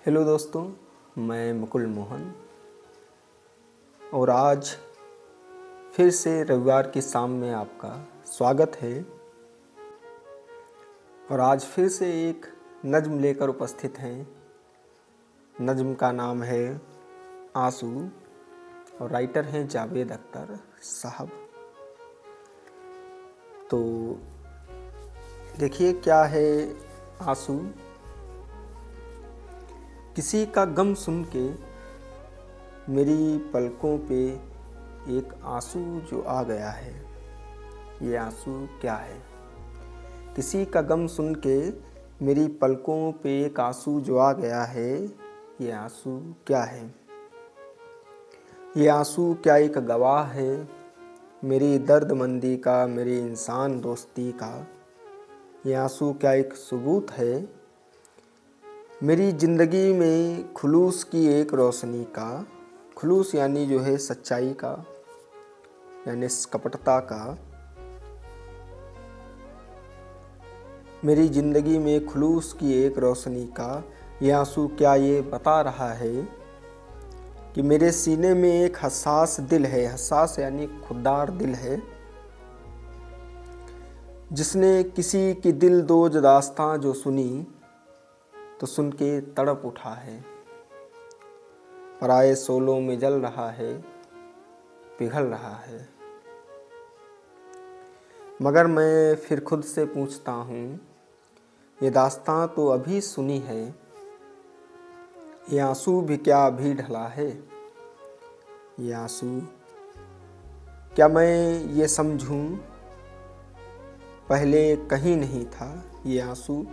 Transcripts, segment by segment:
Hello दोस्तों, मैं मुकुल मोहन और आज फिर से रविवार की शाम में आपका स्वागत है। और आज फिर से एक नज्म लेकर उपस्थित हैं। नज्म का नाम है आंसू और राइटर हैं जावेद अख्तर साहब। तो देखिए क्या है आंसू। किसी का गम सुन के मेरी पलकों पे एक आंसू जो आ गया है, ये आंसू क्या है। किसी का गम सुन के मेरी पलकों पे एक आंसू जो आ गया है, ये आंसू क्या है। ये आंसू क्या एक गवाह है मेरी दर्दमंदी का, मेरी इंसान दोस्ती का। ये आंसू क्या एक सबूत है मेरी ज़िंदगी में खुलूस की एक रोशनी का। खुलूस यानी जो है सच्चाई का, यानी कपटता का। मेरी ज़िंदगी में खुलूस की एक रोशनी का ये आंसू क्या ये बता रहा है कि मेरे सीने में एक हसास दिल है। हसास यानी खुददार दिल है, जिसने किसी की दिल दोज दास्तां जो सुनी तो सुन के तड़प उठा है। पराए सोलों में जल रहा है, पिघल रहा है। मगर मैं फिर खुद से पूछता हूँ, ये दास्तां तो अभी सुनी है, ये आंसू भी क्या अभी ढला है। ये आंसू क्या मैं ये समझूं पहले कहीं नहीं था। ये आंसू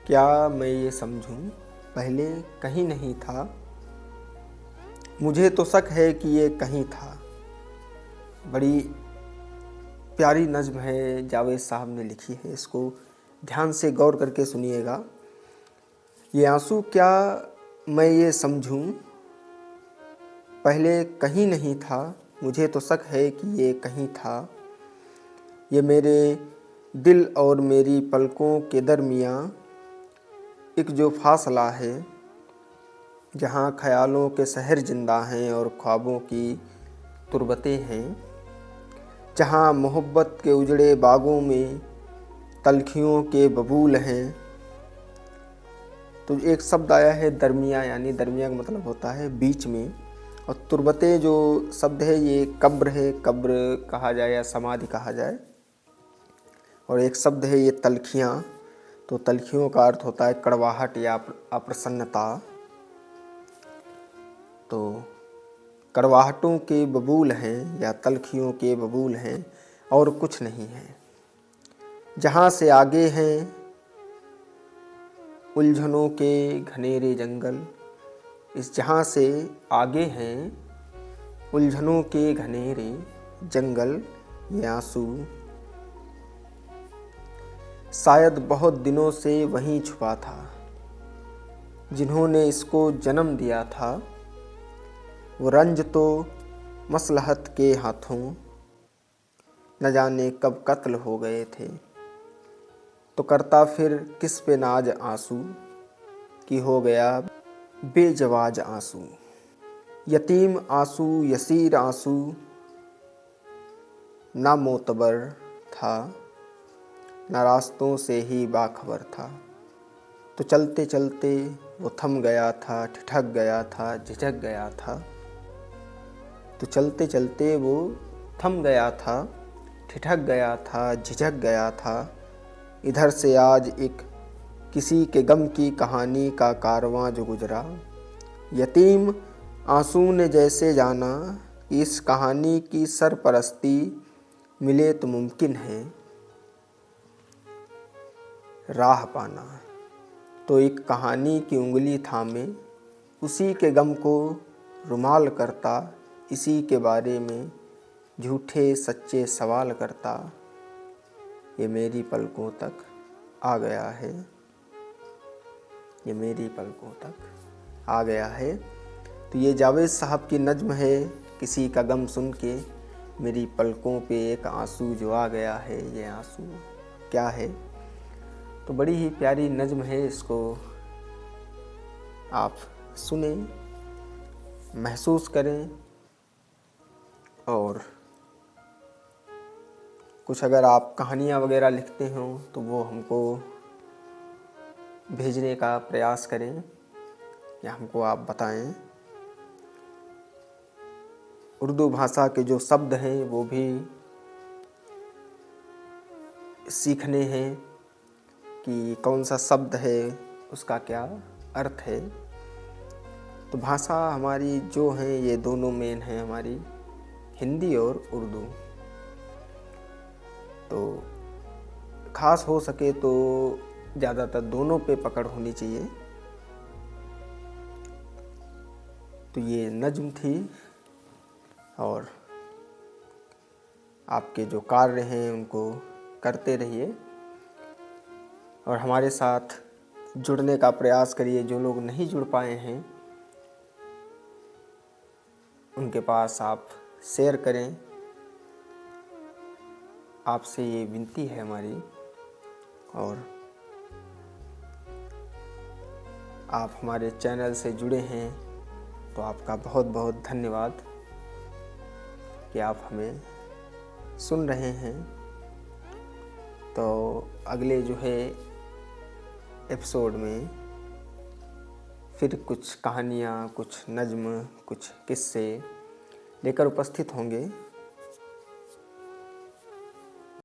क्या मैं ये समझूं पहले कहीं नहीं था। मुझे तो शक है कि ये कहीं था। बड़ी प्यारी नज्म है, जावेद साहब ने लिखी है। इसको ध्यान से गौर करके सुनिएगा। ये आंसू क्या मैं ये समझूं पहले कहीं नहीं था। मुझे तो शक है कि ये कहीं था। ये मेरे दिल और मेरी पलकों के दरमियाँ एक जो फासला है, जहाँ ख्यालों के शहर जिंदा हैं और ख्वाबों की तुरबतें हैं। जहाँ मोहब्बत के उजड़े बागों में तलखियों के बबूल हैं। तो एक शब्द आया है दरमिया, यानी दरमिया का मतलब होता है बीच में। और तुरबतें जो शब्द है ये कब्र है, कब्र कहा जाए या समाधि कहा जाए। और एक शब्द है ये तलखियाँ, तो तलखियों का अर्थ होता है कड़वाहट या अप्रसन्नता। तो कड़वाहटों के बबूल हैं या तलखियों के बबूल हैं और कुछ नहीं है। जहाँ से आगे हैं उलझनों के घनेरे जंगल। इस जहाँ से आगे हैं उलझनों के घनेरे जंगल। ये आंसू शायद बहुत दिनों से वहीं छुपा था, जिन्होंने इसको जन्म दिया था। वो रंज तो मसलहत के हाथों न जाने कब कत्ल हो गए थे। तो करता फिर किस पे नाज आंसू कि हो गया बेजवाज आंसू। यतीम आंसू यसीर आंसू ना मोतबर था, ना रास्तों से ही बाखबर था। तो चलते चलते वो थम गया था, ठिठक गया था, झिझक गया था। तो चलते चलते वो थम गया था, ठिठक गया था, झिझक गया था। इधर से आज एक किसी के गम की कहानी का कारवां जो गुजरा। यतीम आंसू ने जैसे जाना कि इस कहानी की सरपरस्ती मिले तो मुमकिन है राह पाना। तो एक कहानी की उंगली थामे उसी के गम को रुमाल करता, इसी के बारे में झूठे सच्चे सवाल करता। ये मेरी पलकों तक आ गया है, ये मेरी पलकों तक आ गया है। तो ये जावेद साहब की नज्म है, किसी का गम सुन के मेरी पलकों पे एक आंसू जो आ गया है। ये आंसू क्या है। तो बड़ी ही प्यारी नज्म है, इसको आप सुने, महसूस करें और कुछ अगर आप कहानियाँ वगैरह लिखते हो तो वो हमको भेजने का प्रयास करें या हमको आप बताएं। उर्दू भाषा के जो शब्द हैं वो भी सीखने हैं कि कौन सा शब्द है, उसका क्या अर्थ है। तो भाषा हमारी जो है ये दोनों मेन है हमारी, हिंदी और उर्दू। तो ख़ास हो सके तो ज़्यादातर दोनों पे पकड़ होनी चाहिए। तो ये नज्म थी और आपके जो कार्य हैं उनको करते रहिए और हमारे साथ जुड़ने का प्रयास करिए। जो लोग नहीं जुड़ पाए हैं उनके पास आप शेयर करें। आपसे ये विनती है हमारी। और आप हमारे चैनल से जुड़े हैं तो आपका बहुत बहुत धन्यवाद कि आप हमें सुन रहे हैं। तो अगले जो है एपिसोड में फिर कुछ कहानियाँ, कुछ नज्म, कुछ किस्से लेकर उपस्थित होंगे।